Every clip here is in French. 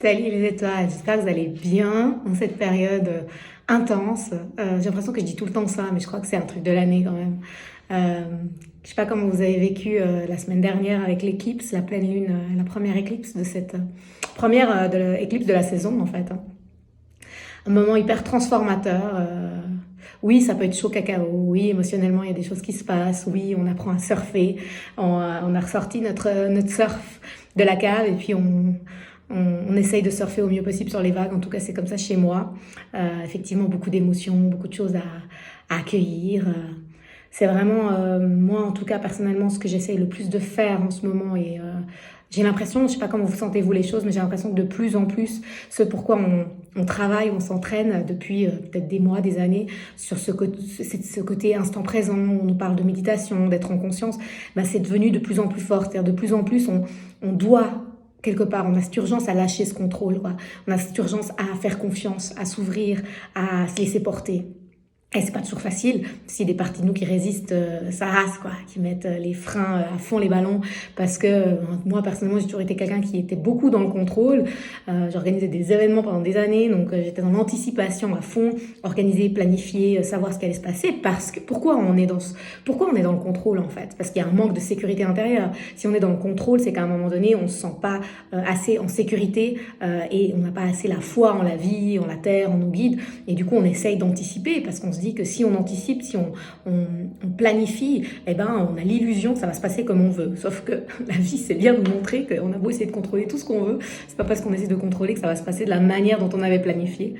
Salut les étoiles, j'espère que vous allez bien en cette période intense. J'ai l'impression que je dis tout le temps ça, mais je crois que c'est un truc de l'année quand même. Euh, je sais pas comment vous avez vécu la semaine dernière avec l'éclipse, la pleine lune, la première éclipse de cette première éclipse de la saison en fait, hein. Un moment hyper transformateur. Oui, ça peut être chaud cacao. Oui, émotionnellement, il y a des choses qui se passent. Oui, on apprend à surfer. On a ressorti notre surf de la cave et puis on essaye de surfer au mieux possible sur les vagues. En tout cas, c'est comme ça chez moi. Effectivement, beaucoup d'émotions, beaucoup de choses à accueillir. C'est vraiment, moi en tout cas, personnellement, ce que j'essaye le plus de faire en ce moment. Et j'ai l'impression, je sais pas comment vous sentez-vous les choses, mais j'ai l'impression que de plus en plus, ce pourquoi on travaille, on s'entraîne depuis peut-être des mois, des années, sur ce côté instant présent, on nous parle de méditation, d'être en conscience, ben c'est devenu de plus en plus fort. C'est-à-dire de plus en plus, on doit quelque part, on a cette urgence à lâcher ce contrôle, quoi. On a cette urgence à faire confiance, à s'ouvrir, à se laisser porter. Et c'est pas toujours facile. S'il y a des parties de nous qui résistent, ça rase, quoi, qui mettent les freins à fond les ballons. Parce que moi, personnellement, j'ai toujours été quelqu'un qui était beaucoup dans le contrôle. J'organisais des événements pendant des années, donc j'étais dans l'anticipation à fond, organiser, planifier, savoir ce qui allait se passer. Parce que pourquoi on est dans le contrôle en fait? Parce qu'il y a un manque de sécurité intérieure. Si on est dans le contrôle, c'est qu'à un moment donné, on se sent pas assez en sécurité et on n'a pas assez la foi en la vie, en la terre, en nos guides. Et du coup, on essaye d'anticiper parce qu'on se dit que si on anticipe, si on planifie, eh ben, on a l'illusion que ça va se passer comme on veut. Sauf que la vie, c'est bien nous montrer qu'on a beau essayer de contrôler tout ce qu'on veut, c'est pas parce qu'on essaie de contrôler que ça va se passer de la manière dont on avait planifié.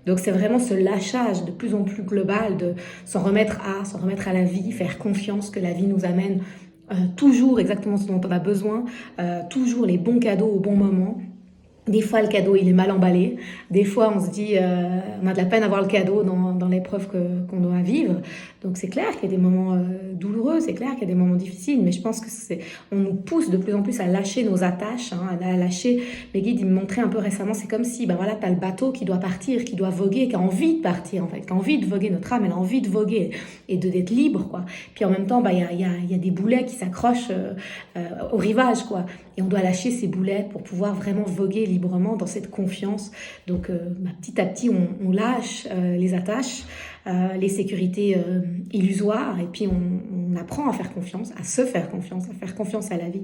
Donc c'est vraiment ce lâchage de plus en plus global, de s'en remettre à la vie, faire confiance que la vie nous amène toujours exactement ce dont on a besoin, toujours les bons cadeaux au bon moment. Des fois, le cadeau, il est mal emballé. Des fois, on se dit, on a de la peine à voir le cadeau dans l'épreuve qu'on doit vivre. Donc, c'est clair qu'il y a des moments douloureux, c'est clair qu'il y a des moments difficiles, mais je pense que on nous pousse de plus en plus à lâcher nos attaches, hein, à lâcher. Mes guides, ils me montraient un peu récemment, c'est comme si, ben voilà, t'as le bateau qui doit partir, qui doit voguer, qui a envie de partir, en fait, qui a envie de voguer, notre âme, elle a envie de voguer et d'être libre, quoi. Puis en même temps, il y a des boulets qui s'accrochent au rivage, quoi. Et on doit lâcher ces boulets pour pouvoir vraiment voguer librement dans cette confiance. Donc petit à petit, on lâche les attaches, les sécurités illusoires, et puis on apprend à faire confiance, à se faire confiance, à faire confiance à la vie,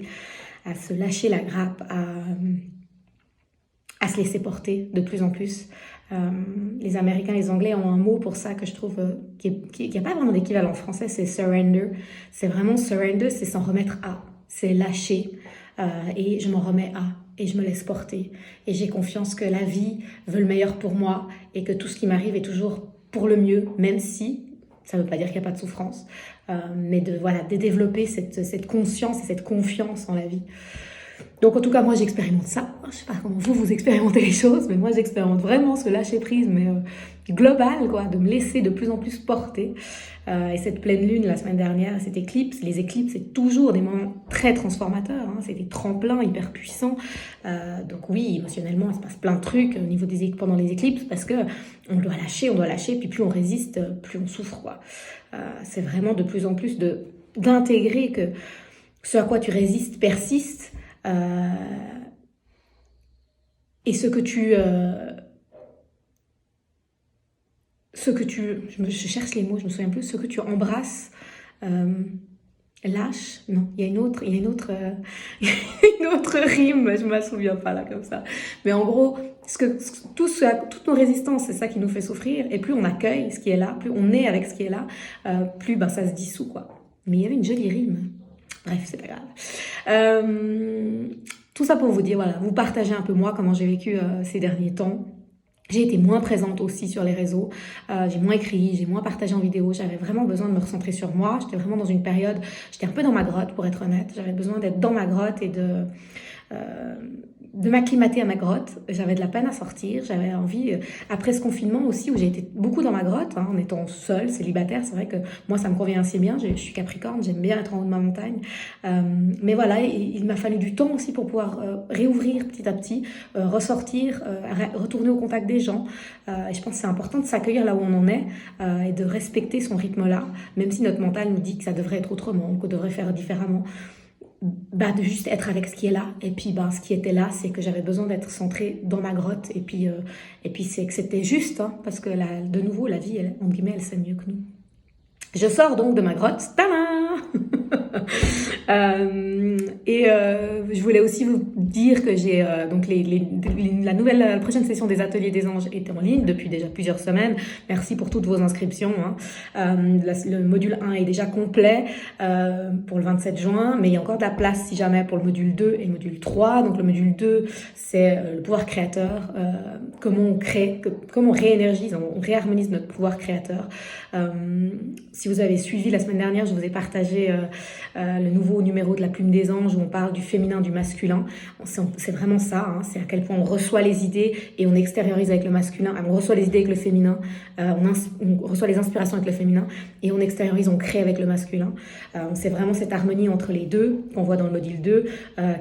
à se lâcher la grappe, à se laisser porter de plus en plus. Les Américains, les Anglais ont un mot pour ça que je trouve qui n'y a pas vraiment d'équivalent en français, c'est surrender. C'est vraiment surrender, c'est s'en remettre à, c'est lâcher. Et je m'en remets à, et je me laisse porter. Et j'ai confiance que la vie veut le meilleur pour moi et que tout ce qui m'arrive est toujours pour le mieux, même si ça ne veut pas dire qu'il n'y a pas de souffrance, mais de développer cette conscience et cette confiance en la vie. Donc en tout cas, moi j'expérimente ça. Je sais pas comment vous expérimentez les choses, mais moi j'expérimente vraiment ce lâcher prise, mais global, quoi, de me laisser de plus en plus porter. Et cette pleine lune la semaine dernière, cette éclipse, les éclipses, c'est toujours des moments très transformateurs, hein, c'est des tremplins hyper puissants. Donc oui, émotionnellement, il se passe plein de trucs au niveau pendant les éclipses, parce que on doit lâcher, puis plus on résiste, plus on souffre, quoi. C'est vraiment de plus en plus d'intégrer que ce à quoi tu résistes persiste. Et ce que tu je cherche les mots, je me souviens plus, ce que tu embrasses lâche, non, il y a une autre une autre rime, je me souviens pas là comme ça, mais en gros toutes nos résistances, c'est ça qui nous fait souffrir, et plus on accueille ce qui est là, plus on est avec ce qui est là, plus ben ça se dissout, quoi. Mais il y avait une jolie rime. Bref, c'est pas grave. Tout ça pour vous dire, voilà, vous partagez un peu moi, comment j'ai vécu ces derniers temps. J'ai été moins présente aussi sur les réseaux, j'ai moins écrit, j'ai moins partagé en vidéo, j'avais vraiment besoin de me recentrer sur moi, j'étais vraiment dans une période, j'étais un peu dans ma grotte pour être honnête, j'avais besoin d'être dans ma grotte et de m'acclimater à ma grotte. J'avais de la peine à sortir, j'avais envie, après ce confinement aussi, où j'ai été beaucoup dans ma grotte, hein, en étant seule, célibataire, c'est vrai que moi ça me convient assez bien, je suis capricorne, j'aime bien être en haut de ma montagne, mais voilà, il m'a fallu du temps aussi pour pouvoir réouvrir petit à petit, ressortir, retourner au contact des gens, et je pense que c'est important de s'accueillir là où on en est, et de respecter son rythme là, même si notre mental nous dit que ça devrait être autrement, qu'on devrait faire différemment. de juste être avec ce qui est là. Et puis, ce qui était là, c'est que j'avais besoin d'être centrée dans ma grotte. Et puis c'est que c'était juste, hein, parce que de nouveau, la vie, elle, entre guillemets, elle sait mieux que nous. Je sors donc de ma grotte. Tada! Je voulais aussi vous dire que j'ai donc la prochaine session des ateliers des anges est en ligne depuis déjà plusieurs semaines. Merci pour toutes vos inscriptions, hein. Le module 1 est déjà complet pour le 27 juin, mais il y a encore de la place si jamais pour le module 2 et le module 3. Donc le module 2, c'est le pouvoir créateur, comment on crée, comment on réénergise, on réharmonise notre pouvoir créateur. Si vous avez suivi la semaine dernière, je vous ai partagé le nouveau numéro de la Plume des Anges où on parle du féminin, du masculin. C'est vraiment ça, hein, c'est à quel point on reçoit les idées et on extériorise avec le masculin. On reçoit les idées avec le féminin, on reçoit les inspirations avec le féminin et on extériorise, on crée avec le masculin. C'est vraiment cette harmonie entre les deux qu'on voit dans le module 2.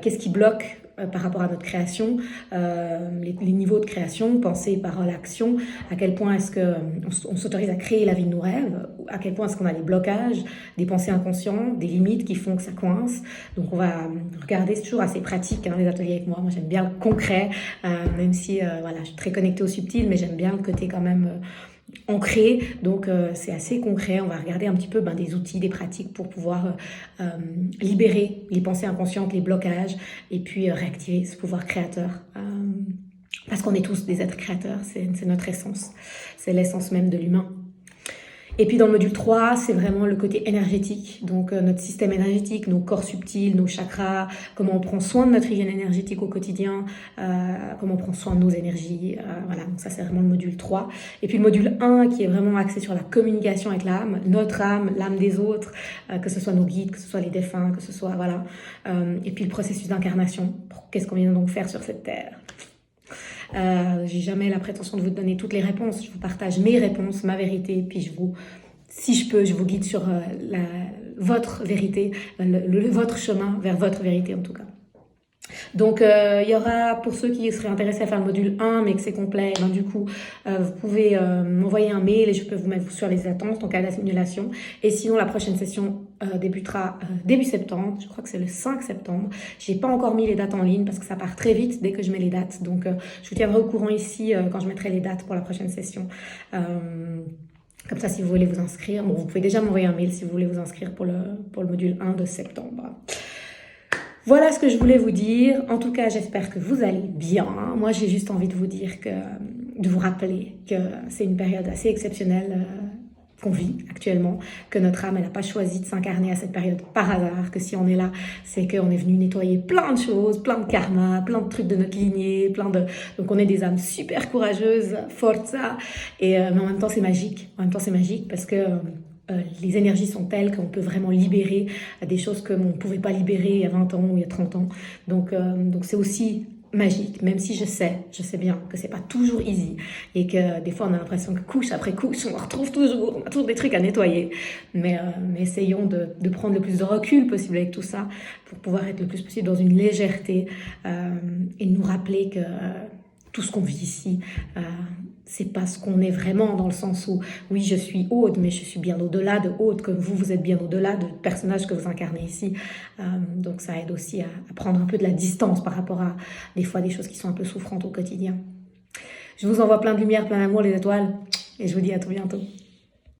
Qu'est-ce qui bloque par rapport à notre création, les niveaux de création, pensée, parole, action, à quel point est-ce qu'on s'autorise à créer la vie de nos rêves, à quel point est-ce qu'on a des blocages, des pensées inconscientes, des limites qui font que ça coince. Donc on va regarder, c'est toujours assez pratique, hein, les ateliers avec moi. Moi j'aime bien le concret, même si je suis très connectée au subtil, mais j'aime bien le côté quand même ancré, donc c'est assez concret. On va regarder un petit peu des outils, des pratiques pour pouvoir libérer les pensées inconscientes, les blocages, et puis réactiver ce pouvoir créateur. Parce qu'on est tous des êtres créateurs, c'est notre essence, c'est l'essence même de l'humain. Et puis dans le module 3, c'est vraiment le côté énergétique, donc notre système énergétique, nos corps subtils, nos chakras, comment on prend soin de notre hygiène énergétique au quotidien, comment on prend soin de nos énergies, voilà, donc ça c'est vraiment le module 3. Et puis le module 1 qui est vraiment axé sur la communication avec l'âme, notre âme, l'âme des autres, que ce soit nos guides, que ce soit les défunts, que ce soit, voilà. Et puis le processus d'incarnation, qu'est-ce qu'on vient donc faire sur cette terre. J'ai jamais la prétention de vous donner toutes les réponses. Je vous partage mes réponses, ma vérité, puis si je peux, je vous guide sur votre vérité, votre chemin vers votre vérité en tout cas. Donc il y aura, pour ceux qui seraient intéressés à faire le module 1 mais que c'est complet, du coup vous pouvez m'envoyer un mail et je peux vous mettre sur les attentes en cas d'annulation. Et sinon la prochaine session débutera début septembre, je crois que c'est le 5 septembre. J'ai pas encore mis les dates en ligne parce que ça part très vite dès que je mets les dates, donc je vous tiendrai au courant ici quand je mettrai les dates pour la prochaine session. Comme ça, si vous voulez vous inscrire, vous pouvez déjà m'envoyer un mail si vous voulez vous inscrire pour le module 1 de septembre. Voilà ce que je voulais vous dire. En tout cas, j'espère que vous allez bien. Moi, j'ai juste envie de vous rappeler que c'est une période assez exceptionnelle qu'on vit actuellement, que notre âme, elle n'a pas choisi de s'incarner à cette période par hasard, que si on est là, c'est qu'on est venu nettoyer plein de choses, plein de karma, plein de trucs de notre lignée, donc on est des âmes super courageuses, forza, mais en même temps, c'est magique. En même temps, c'est magique parce que les énergies sont telles qu'on peut vraiment libérer des choses que on ne pouvait pas libérer il y a 20 ans ou il y a 30 ans. Donc c'est aussi magique, même si je sais bien que c'est pas toujours easy et que des fois on a l'impression que couche après couche, on retrouve toujours, on a toujours des trucs à nettoyer. Mais essayons de prendre le plus de recul possible avec tout ça pour pouvoir être le plus possible dans une légèreté et nous rappeler que tout ce qu'on vit ici, c'est pas ce qu'on est vraiment, dans le sens où, oui, je suis Aude, mais je suis bien au-delà de Aude, comme vous êtes bien au-delà du personnage que vous incarnez ici. Donc ça aide aussi à prendre un peu de la distance par rapport à, des fois, des choses qui sont un peu souffrantes au quotidien. Je vous envoie plein de lumière, plein d'amour, les étoiles, et je vous dis à tout bientôt.